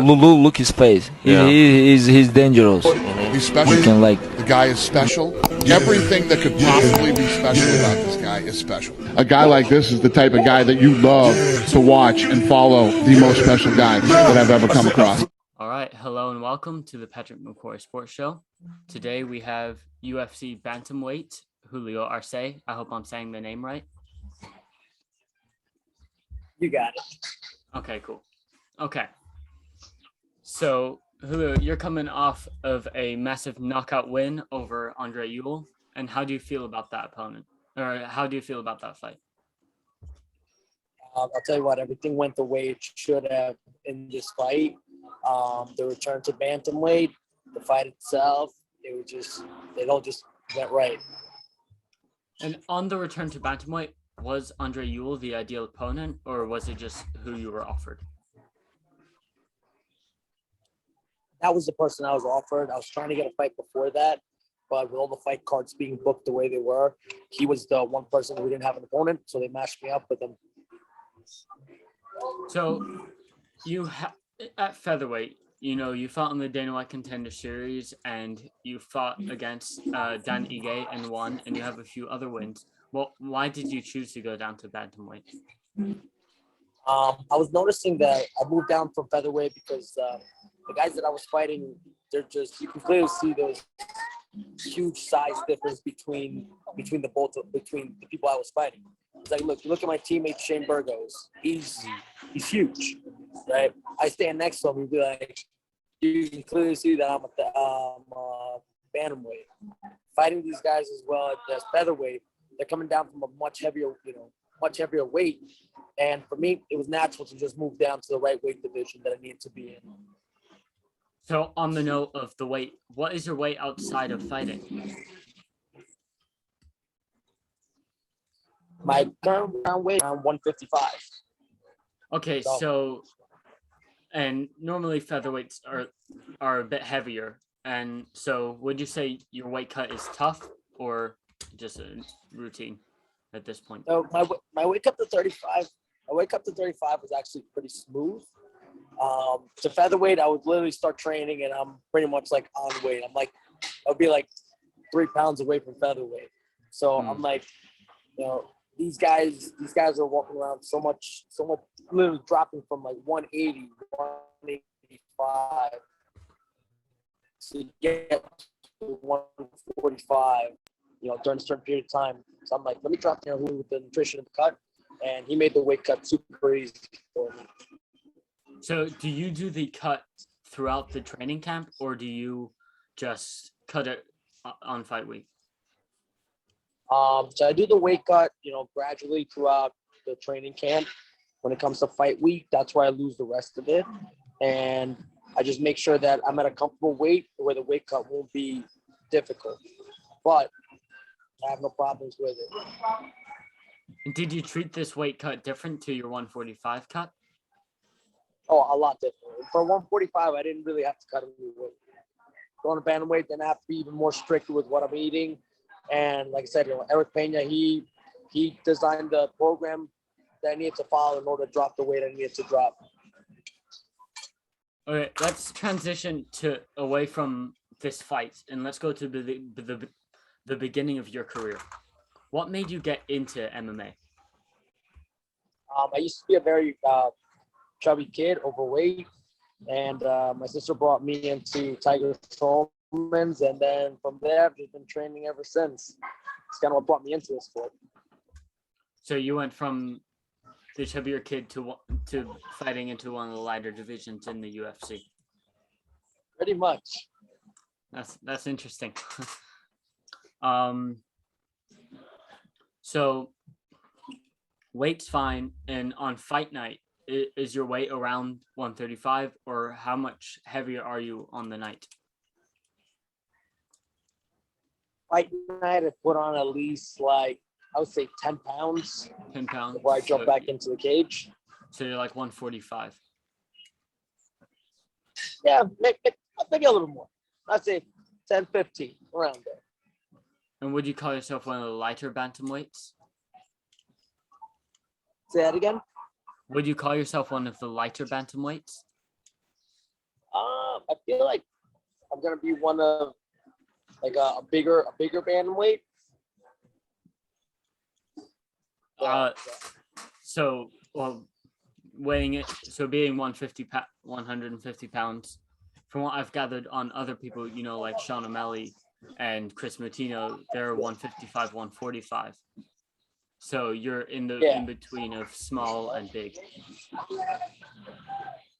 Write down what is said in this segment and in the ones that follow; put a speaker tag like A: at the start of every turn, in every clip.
A: Look his face.
B: Yeah.
A: He's dangerous.
C: He's special.
A: You can like.
C: The guy is special. Everything that could possibly be special about this guy is special. A guy like this is the type of guy that you love to watch and follow. The most special guy that I've ever come across.
D: All right, hello and welcome to the Patrick McCorry Sports Show. Today we have UFC Bantamweight Julio Arce. I hope I'm saying the name right.
E: You got it.
D: Okay, cool. Okay. So, Julio, you're coming off of a massive knockout win over Andre Ewell. And how do you feel about that opponent? Or how do you feel about that fight?
E: I'll tell you what, everything went the way it should have in this fight. The return to Bantamweight, the fight itself, it all just went right.
D: And on the return to Bantamweight, was Andre Ewell the ideal opponent, or was it just who you were offered?
E: That was the person I was offered. I was trying to get a fight before that, but with all the fight cards being booked the way they were, he was the one person who didn't have an opponent, so they matched me up with him.
D: So, at featherweight, you fought in the Dana White Contender Series, and you fought against Dan Ige and won, and you have a few other wins. Well, why did you choose to go down to bantamweight?
E: I was noticing that I moved down from featherweight because the guys that I was fighting, you can clearly see those huge size difference between the people I was fighting. It's like, look at my teammate Shane Burgos. He's huge, right? I stand next to him and be like, you can clearly see that I'm a bantamweight. Fighting these guys as well as featherweight, they're coming down from a much heavier weight. And for me, it was natural to just move down to the right weight division that I needed to be in.
D: So on the note of the weight, what is your weight outside of fighting?
E: My current weight around 155.
D: Okay, so and normally featherweights are a bit heavier. And so would you say your weight cut is tough or just a routine at this point?
E: So my weight cut to 35. My weight cut to 35 was actually pretty smooth. To featherweight, I would literally start training and I'm pretty much like on weight. I'll be like 3 pounds away from featherweight. So I'm like, these guys are walking around so much, literally dropping from like 180, 185 to get to 145, during a certain period of time. So I'm like, let me drop there with the nutrition and the cut. And he made the weight cut super easy for me.
D: So do you do the cut throughout the training camp, or do you just cut it on fight week?
E: So I do the weight cut, gradually throughout the training camp. When it comes to fight week, that's where I lose the rest of it. And I just make sure that I'm at a comfortable weight where the weight cut won't be difficult. But I have no problems with it.
D: And did you treat this weight cut different to your 145 cut?
E: Oh, a lot different. For 145, I didn't really have to cut any weight. Going to bantamweight, then I have to be even more strict with what I'm eating. And like I said, Eric Pena, he designed the program that I needed to follow in order to drop the weight I needed to drop.
D: Okay, let's transition away from this fight and let's go to the beginning of your career. What made you get into MMA?
E: I used to be a very chubby kid, overweight, and my sister brought me into Tiger Coleman's, and then from there I've just been training ever since. It's kind of what brought me into the sport. So
D: you went from the chubbier kid to fighting into one of the lighter divisions in the UFC.
E: Pretty much.
D: That's interesting. So weight's fine, and on fight night, is your weight around 135, or how much heavier are you on the night?
E: Fight night, I put on at least I would say 10 pounds.
D: 10 pounds.
E: Before I jump back into the cage.
D: So you're like 145.
E: Yeah, maybe a little more. I'd say 10, 15, around there.
D: And would you call yourself one of the lighter bantamweights?
E: Say that again?
D: Would you call yourself one of the lighter bantamweights?
E: I feel like I'm gonna be one of like a bigger bantamweight.
D: So well, weighing it, so being 150 pounds, from what I've gathered on other people, like Sean O'Malley and Chris Moutinho, they're 155, 145. So you're in the in between of small and big.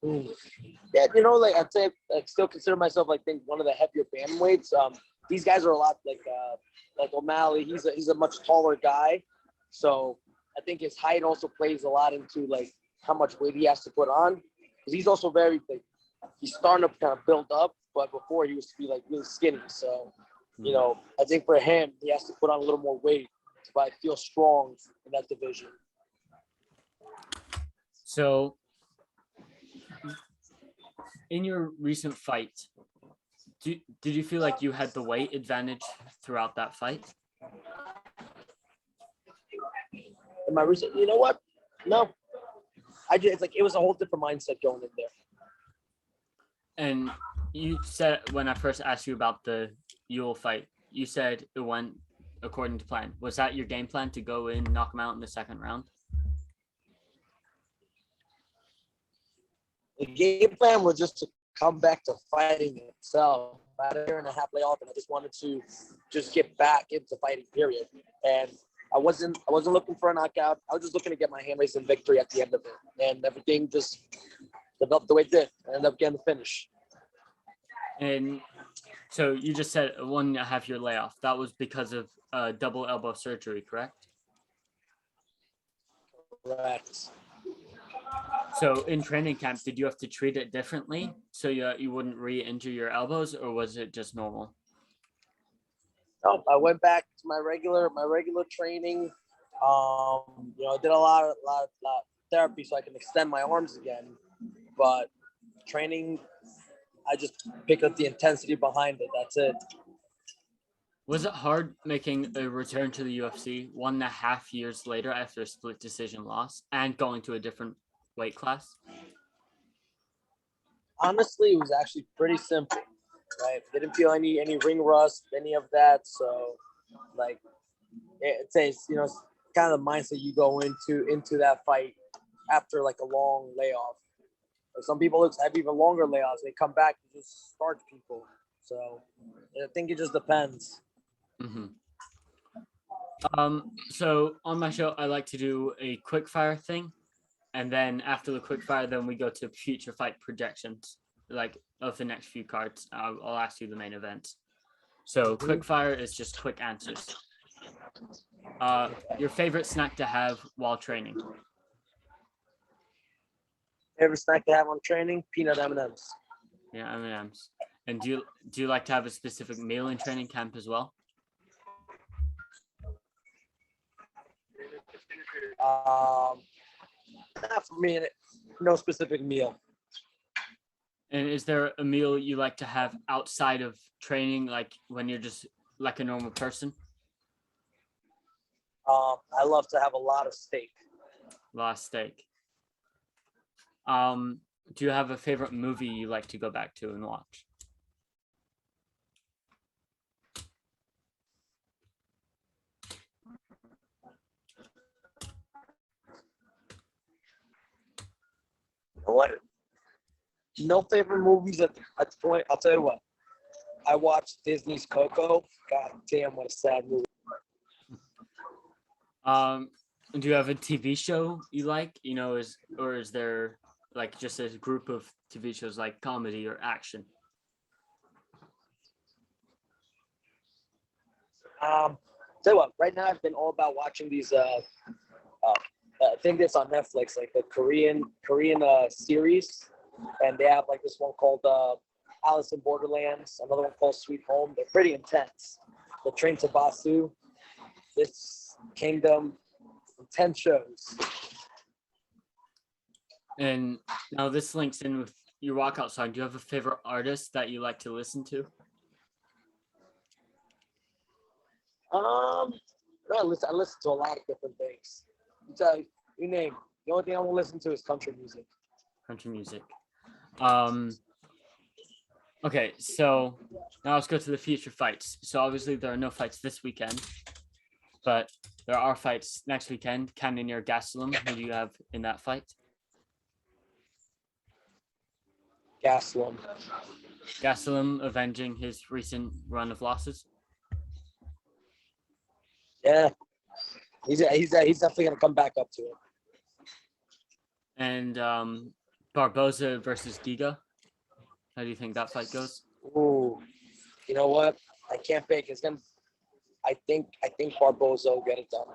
E: Yeah, like I'd say I still consider myself think one of the heavier bantamweights. These guys are a lot like O'Malley. He's a much taller guy, so I think his height also plays a lot into how much weight he has to put on, because he's also very big. He's starting to kind of build up, but before he used to be really skinny. So, I think for him, he has to put on a little more weight to feel strong in that division.
D: So, in your recent fight, did you feel like you had the weight advantage throughout that fight?
E: In my recent, you know what? No, it's it was a whole different mindset going in there.
D: And you said, when I first asked you about the Yule fight, you said it went according to plan. Was that your game plan, to go in, knock him out in the second round?
E: The game plan was just to come back to fighting itself. I had a year and a half layoff, and I just wanted to just get back into fighting, period. And I wasn't looking for a knockout. I was just looking to get my hand raised in victory at the end of it. And everything just developed the way it did. I ended up getting the finish.
D: And so you just said a 1.5 year layoff. That was because of double elbow surgery, correct?
E: Correct.
D: So in training camp, did you have to treat it differently so you wouldn't re-injure your elbows, or was it just normal?
E: No, I went back to my regular training. I did a lot of therapy so I can extend my arms again. But training, I just picked up the intensity behind it. That's it.
D: Was it hard making a return to the UFC 1.5 years later after a split decision loss and going to a different weight class?
E: Honestly, it was actually pretty simple. Right, didn't feel any ring rust, any of that. So, it's kind of the mindset you go into that fight after a long layoff. Some people have even longer layoffs. They come back to just start people. So, I think it just depends.
D: Mm-hmm. So on my show, I like to do a quick fire thing, and then after the quick fire, then we go to future fight projections, of the next few cards. I'll ask you the main events. So quick fire is just quick answers. Your favorite snack to have while training?
E: Favorite snack to have on training? Peanut M&Ms.
D: Yeah, M&Ms. And do you like to have a specific meal in training camp as well?
E: Not for me, no specific meal.
D: And is there a meal you like to have outside of training, like when you're just like a normal person?
E: I love to have a lot of steak.
D: A lot of steak. Do you have a favorite movie you like to go back to and watch?
E: What? No favorite movies at this point. I'll tell you what. I watched Disney's Coco. God damn, what a sad movie.
D: Do you have a TV show you like? Is there just a group of TV shows like comedy or action?
E: Tell you what. Right now, I've been all about watching these. I think it's on Netflix, the Korean series, and they have this one called Alice in Borderlands, another one called Sweet Home. They're pretty intense. The Train to Basu, this Kingdom, 10 shows.
D: And now this links in with your walkout song. Do you have a favorite artist that you like to listen to?
E: I listen to a lot of different things. You name it. The only thing I won't listen to is country music.
D: Country music. Okay, so now let's go to the future fights. So obviously there are no fights this weekend, but there are fights next weekend. Cannonier Gastelum, who do you have in that fight?
E: Gastelum.
D: Gastelum avenging his recent run of losses.
E: Yeah, he's definitely gonna come back up to it.
D: And Barboza versus Giga. How do you think that fight goes?
E: Ooh, you know what? I can't pick. It's gonna. I think Barboza will get it done.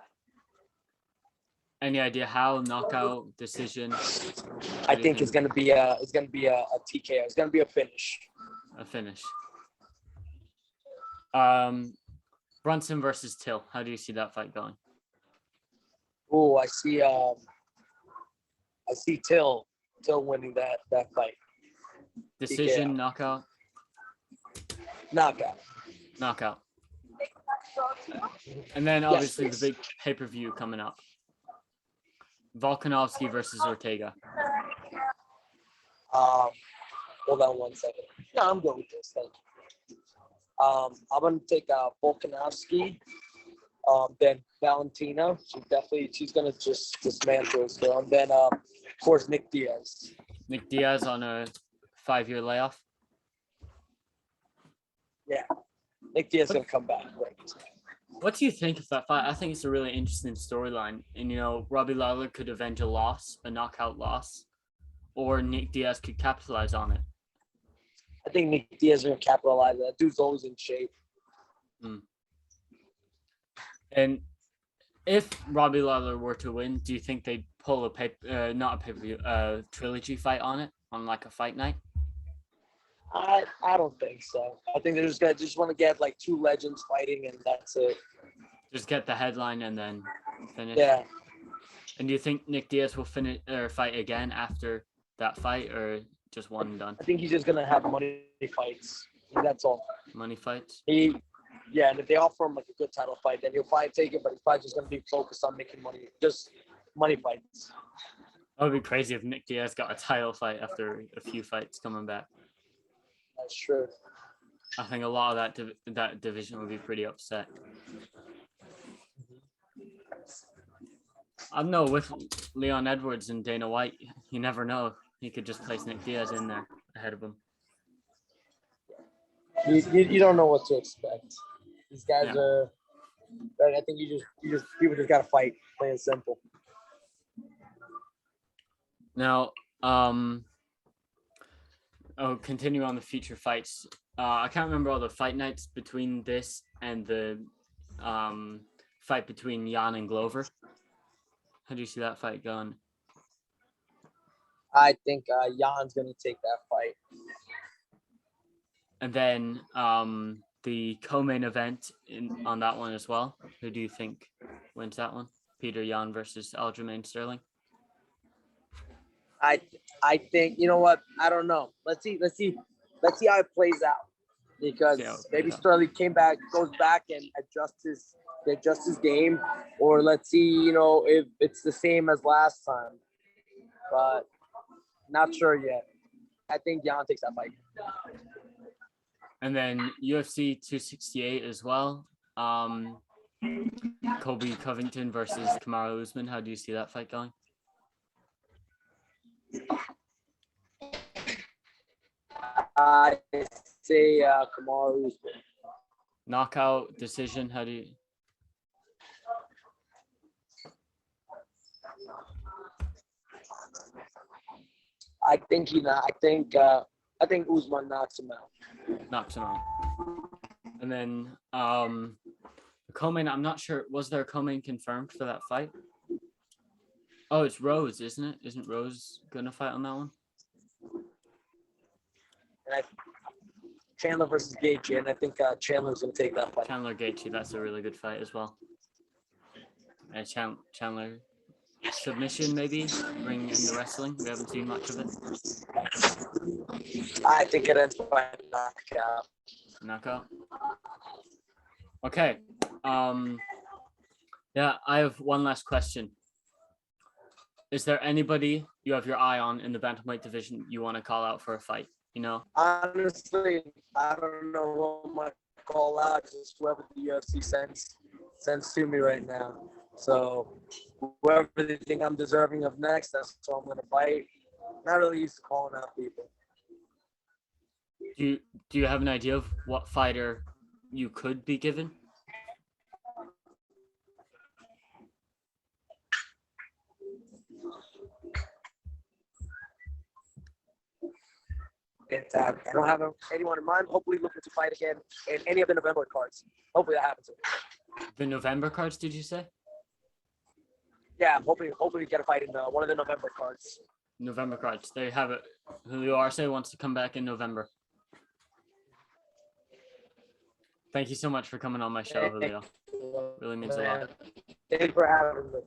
D: Any idea how? Knockout, decision?
E: I think it's gonna be a TKO. It's gonna be a finish.
D: A finish. Brunson versus Till. How do you see that fight going?
E: Ooh, I see Till winning that fight.
D: Decision,
E: TKO.
D: knockout.
E: Knockout.
D: And then obviously
E: Yes.
D: the big pay-per-view coming up. Volkanovski versus Ortega.
E: Hold on 1 second. No, I'm good with this. Thank you. I'm gonna take Volkanovski. Then Valentina. She's gonna just dismantle this girl. And then of course Nick Diaz.
D: Nick Diaz on a 5-year layoff.
E: Yeah. Nick Diaz gonna come back. Right.
D: What do you think of that fight? I think it's a really interesting storyline. And, Robbie Lawler could avenge a knockout loss, or Nick Diaz could capitalize on it.
E: I think Nick Diaz is gonna capitalize. That dude's always in shape.
D: And if Robbie Lawler were to win, do you think they'd pull not a pay-per-view, trilogy fight on it, on like a fight night?
E: I don't think so. I think they're just want to get like two legends fighting, and that's it.
D: Just get the headline and then finish.
E: Yeah.
D: And do you think Nick Diaz will finish or fight again after that fight, or just one and done?
E: I think he's just gonna have money fights. That's all.
D: Money fights.
E: And if they offer him like a good title fight, then he'll probably take it. But he's probably just gonna be focused on making money, just money fights.
D: That would be crazy if Nick Diaz got a title fight after a few fights coming back.
E: That's true.
D: I think a lot of that division would be pretty upset. I don't know, with Leon Edwards and Dana White, you never know. He could just place Nick Diaz in there ahead of him.
E: You don't know what to expect. These guys are. I think people just gotta fight, plain and simple.
D: Now, continue on the future fights. I can't remember all the fight nights between this and the fight between Jan and Glover. How do you see that fight going?
E: I think Jan's gonna take that fight.
D: And then the co-main event on that one as well. Who do you think wins that one? Peter Yan versus Aljamain Sterling.
E: I think, you know what? I don't know. Let's see how it plays out. Because maybe Sterling goes back and adjusts his game, or let's see, if it's the same as last time. But not sure yet. I think Jan takes that fight.
D: And then UFC 268 as well. Kobe Covington versus Kamaru Usman. How do you see that fight going?
E: I say Kamaru Usman.
D: Knockout, decision. How do you?
E: I think Usman knocks him out.
D: Knocks him out. And then the co-main, I'm not sure. Was there a co-main confirmed for that fight? Oh, it's Rose, isn't it? Isn't Rose gonna fight on that one?
E: And Chandler versus Gaethje, and I think Chandler's gonna take that fight.
D: Chandler Gaethje, that's a really good fight as well. Chandler submission maybe, bring in the wrestling. We haven't seen much of it.
E: I think it ends by knockout.
D: Knockout. Okay. Yeah, I have one last question. Is there anybody you have your eye on in the bantamweight division you want to call out for a fight? You know.
E: Honestly, I don't know what my call out. Just whoever the UFC sends to me right now. So whoever they think I'm deserving of next, that's who I'm gonna fight. Not really used to calling out people.
D: Do you have an idea of what fighter you could be given?
E: I don't have anyone in mind. Hopefully, looking to fight again in any of the November cards. Hopefully, that happens.
D: The November cards, did you say?
E: Yeah, hopefully get a fight in one of the November cards.
D: November cards. There you have it. Julio Arce wants to come back in November. Thank you so much for coming on my show, Julio. Really means a lot.
E: Thank you for having me.